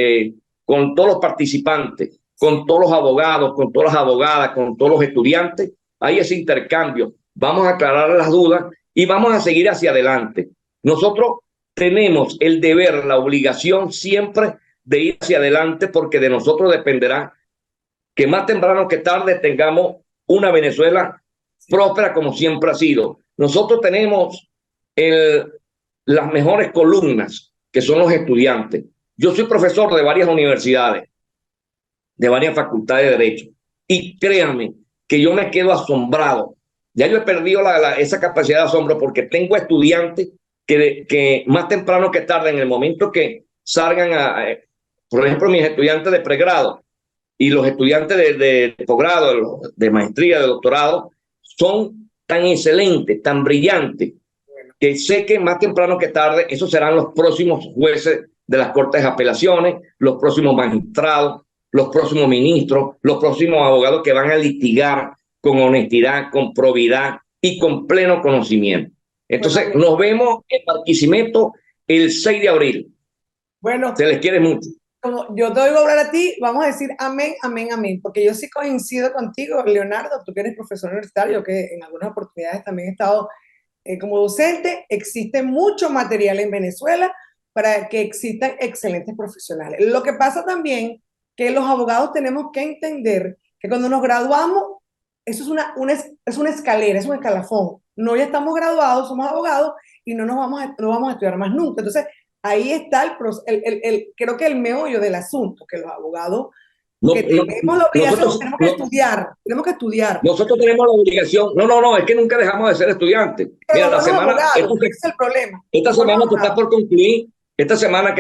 Speaker 2: con todos los participantes, con todos los abogados, con todas las abogadas, con todos los estudiantes, hay ese intercambio. Vamos a aclarar las dudas y vamos a seguir hacia adelante. Nosotros tenemos el deber, la obligación siempre de ir hacia adelante porque de nosotros dependerá que más temprano que tarde tengamos una Venezuela próspera como siempre ha sido. Nosotros tenemos las mejores columnas que son los estudiantes. Yo soy profesor de varias universidades, de varias facultades de Derecho y créanme que yo me quedo asombrado. Ya yo he perdido esa capacidad de asombro porque tengo estudiantes que más temprano que tarde, en el momento que salgan por ejemplo, mis estudiantes de pregrado y los estudiantes de posgrado, de maestría, de doctorado, son tan excelentes, tan brillantes, que sé que más temprano que tarde esos serán los próximos jueces de las Cortes de Apelaciones, los próximos magistrados, los próximos ministros, los próximos abogados que van a litigar con honestidad, con probidad y con pleno conocimiento. Entonces, nos vemos en Barquisimeto el 6 de abril.
Speaker 1: Bueno,
Speaker 2: se les quiere mucho.
Speaker 1: Como yo te oigo hablar a ti, vamos a decir amén, amén, amén, porque yo sí coincido contigo, Leonardo, tú que eres profesor universitario, que en algunas oportunidades también he estado como docente. Existe mucho material en Venezuela para que existan excelentes profesionales. Lo que pasa también que los abogados tenemos que entender que cuando nos graduamos, eso es una escalera, es un escalafón. No, ya estamos graduados, somos abogados y no vamos a estudiar más nunca. Entonces, ahí está creo que el meollo del asunto, que los abogados
Speaker 2: No,
Speaker 1: que tenemos la obligación, tenemos que estudiar.
Speaker 2: Nosotros tenemos la obligación. No, es que nunca dejamos de ser estudiantes.
Speaker 1: Pero
Speaker 2: Mira, la
Speaker 1: buenos
Speaker 2: semana,
Speaker 1: abogados, ese es el problema.
Speaker 2: esta
Speaker 1: Buenos
Speaker 2: semana que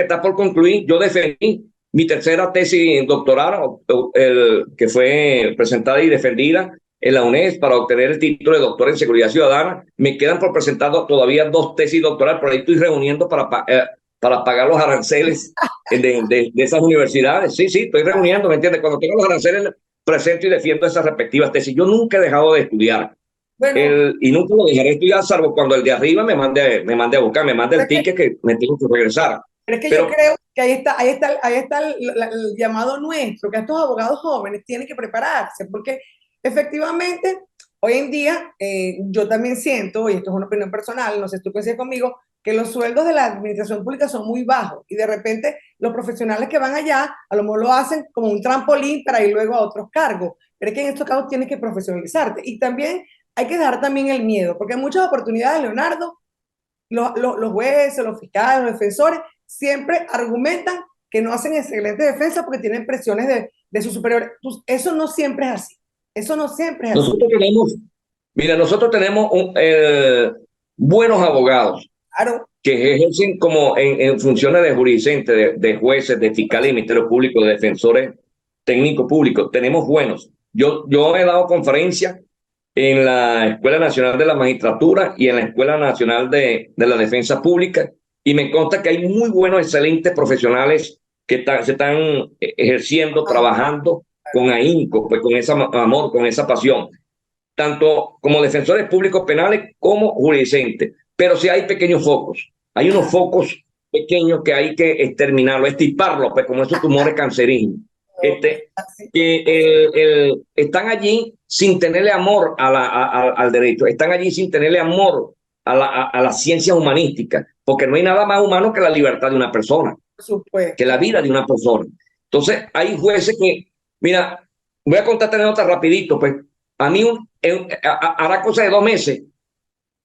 Speaker 2: está
Speaker 1: abogados.
Speaker 2: por concluir, yo defendí mi tercera tesis doctoral, que fue presentada y defendida en la UNED para obtener el título de doctor en seguridad ciudadana. Me quedan por presentar todavía 2 tesis doctorales, por ahí estoy reuniendo para pagar los aranceles de esas universidades. Sí, estoy reuniendo, ¿me entiendes? Cuando tengo los aranceles, presento y defiendo esas respectivas tesis. Yo nunca he dejado de estudiar.
Speaker 1: Bueno,
Speaker 2: Y nunca lo dejaré estudiar, salvo cuando el de arriba me mande a buscar, me mande el ticket que me tengo que regresar.
Speaker 1: pero es que yo creo que ahí está el llamado nuestro, que estos abogados jóvenes tienen que prepararse, porque efectivamente, hoy en día, yo también siento, y esto es una opinión personal, no sé si tú coincides conmigo, que los sueldos de la administración pública son muy bajos y de repente los profesionales que van allá a lo mejor lo hacen como un trampolín para ir luego a otros cargos, pero es que en estos casos tienes que profesionalizarte y también hay que dejar también el miedo, porque hay muchas oportunidades, Leonardo, los jueces, los fiscales, los defensores, siempre argumentan que no hacen excelente defensa porque tienen presiones de sus superiores. Eso no siempre es así. Eso no siempre es así.
Speaker 2: Nosotros tenemos buenos abogados,
Speaker 1: claro,
Speaker 2: que ejercen como en funciones de jurisdicentes, de jueces, de fiscales, de ministerios públicos, de defensores técnicos públicos. Tenemos buenos. Yo he dado conferencias en la Escuela Nacional de la Magistratura y en la Escuela Nacional de la Defensa Pública, y me consta que hay muy buenos, excelentes profesionales que se están ejerciendo, trabajando con ahínco, pues con ese amor, con esa pasión, tanto como defensores públicos penales como jurisdicentes. Pero sí hay pequeños focos, hay unos focos pequeños que hay que exterminarlos, extirparlos, pues como esos tumores cancerígenos. Que están allí sin tenerle amor al derecho, están allí sin tenerle amor a las ciencias humanísticas, porque no hay nada más humano que la libertad de una persona, que la vida de una persona. Entonces, hay jueces que, mira, voy a contarte anécdota rapidito, pues, a mí hará cosa de 2 meses,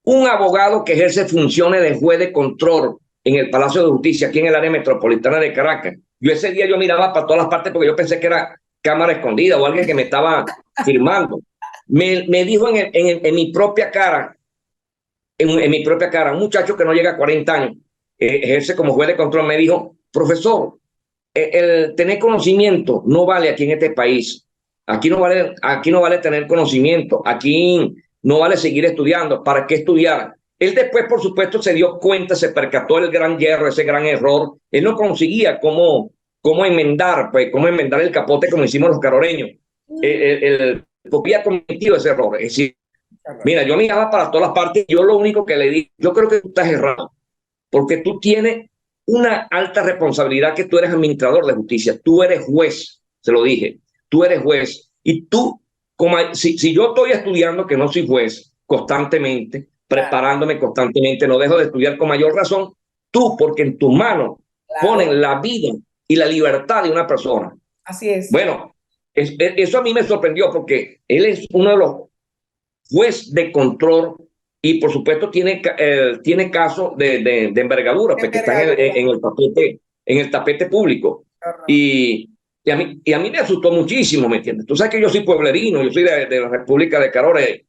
Speaker 2: un abogado que ejerce funciones de juez de control en el Palacio de Justicia, aquí en el área metropolitana de Caracas. Yo ese día yo miraba para todas las partes porque yo pensé que era cámara escondida o alguien que me estaba firmando. Me dijo en mi propia cara, en mi propia cara, un muchacho que no llega a 40 años, ejerce como juez de control, me dijo: profesor, el tener conocimiento no vale aquí en este país. Aquí no vale tener conocimiento. Aquí no vale seguir estudiando. ¿Para qué estudiar? Él después, por supuesto, se dio cuenta, se percató del gran hierro, ese gran error. Él no conseguía cómo enmendar, pues, cómo enmendar el capote como hicimos los caroreños. Porque había cometido ese error. Es decir, mira, yo miraba para todas las partes. Yo lo único que le dije: yo creo que tú estás errado, porque tú tienes una alta responsabilidad, que tú eres administrador de justicia, tú eres juez, se lo dije, tú eres juez, y tú, si yo estoy estudiando, que no soy juez, constantemente, preparándome constantemente, no dejo de estudiar, con mayor razón, tú, porque en tus manos ponen la vida y la libertad de una persona.
Speaker 1: Así es.
Speaker 2: Bueno, eso a mí me sorprendió, porque él es uno de los jueces de control y por supuesto tiene casos de envergadura, pues, que están en el tapete público. Y a mí me asustó muchísimo, ¿me entiendes? Tú sabes que yo soy pueblerino, yo soy de la República de Carores,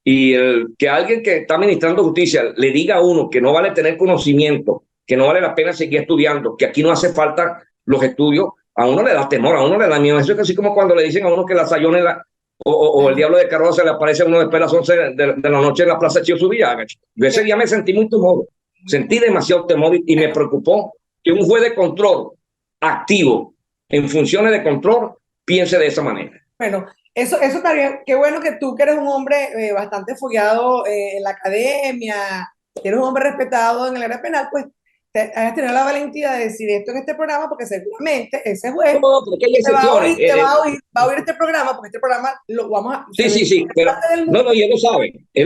Speaker 2: y que alguien que está administrando justicia le diga a uno que no vale tener conocimiento, que no vale la pena seguir estudiando, que aquí no hace falta los estudios, a uno le da temor, a uno le da miedo. Eso es así como cuando le dicen a uno que la Sayona o el diablo de Carroza se le aparece a uno después de las 11 de la noche en la plaza Chío Subillaga. Yo ese día me sentí muy temor, sentí demasiado temor, y me preocupó que un juez de control activo en funciones de control piense de esa manera.
Speaker 1: Bueno, eso también, qué bueno que tú, que eres un hombre bastante fogueado en la academia, que eres un hombre respetado en el área penal, pues hayas tenido la valentía de decir esto en este programa, porque seguramente ese juez va a oír este programa, porque este programa lo vamos a...
Speaker 2: Sí, pero no, y él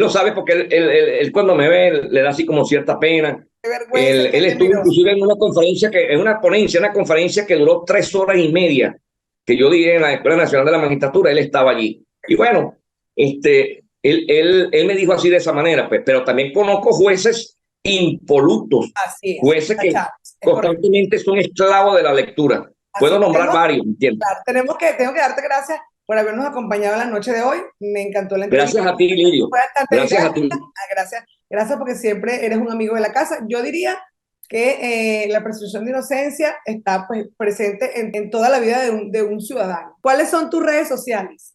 Speaker 2: lo sabe porque él cuando me ve le da así como cierta pena. Él estuvo inclusive en una conferencia que duró 3 horas y media, que yo di en la Escuela Nacional de la Magistratura. Él estaba allí. Y bueno, él me dijo así, de esa manera, pues, pero también conozco jueces impolutos, jueces que constantemente son esclavos de la lectura.
Speaker 1: Así
Speaker 2: Puedo
Speaker 1: que
Speaker 2: nombrar varios, ¿entiendes?
Speaker 1: claro, tengo que darte gracias por habernos acompañado en la noche de hoy. Me encantó la entrevista.
Speaker 2: Gracias a ti, Lidio.
Speaker 1: Fue bastante
Speaker 2: Gracias a
Speaker 1: didáctica.
Speaker 2: ti.
Speaker 1: Gracias, gracias porque siempre eres un amigo de la casa. Yo diría que la presunción de inocencia está pues, presente en toda la vida de un ciudadano. ¿Cuáles son tus redes sociales?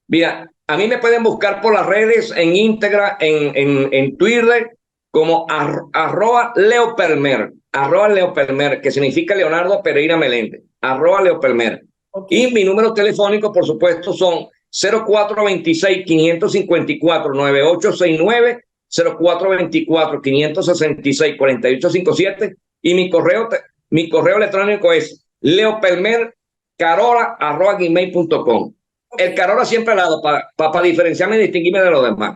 Speaker 2: Mira, a mí me pueden buscar por las redes, en Instagram, en Twitter, como arroba Leo Permer, que significa Leonardo Pereira Meléndez, arroba Leo Permer. Y
Speaker 1: Okay.
Speaker 2: mi número telefónico, por supuesto, son 0426-554-9869, 0424-566-4857, y mi correo electrónico es leopermer.carola@gmail.com. El
Speaker 1: Okay.
Speaker 2: Carola siempre al lado para diferenciarme y distinguirme de los demás.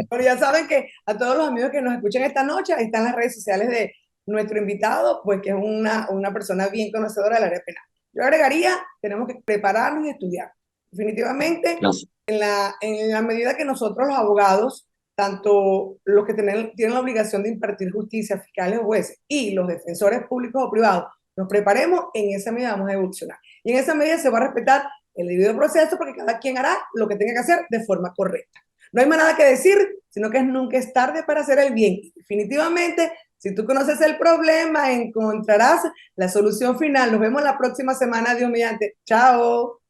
Speaker 1: Bueno, ya saben que a todos los amigos que nos escuchan esta noche, ahí están las redes sociales de nuestro invitado, pues que es una persona bien conocedora del área penal. Yo agregaría, tenemos que prepararnos y estudiar. Definitivamente,
Speaker 2: Gracias.
Speaker 1: en la medida que nosotros los abogados, tanto los que tienen la obligación de impartir justicia, fiscales o jueces, y los defensores públicos o privados, nos preparemos, en esa medida vamos a evolucionar. Y en esa medida se va a respetar el debido proceso porque cada quien hará lo que tenga que hacer de forma correcta. No hay más nada que decir, sino que nunca es tarde para hacer el bien. Y definitivamente, si tú conoces el problema, encontrarás la solución final. Nos vemos la próxima semana, Dios mediante. Chao.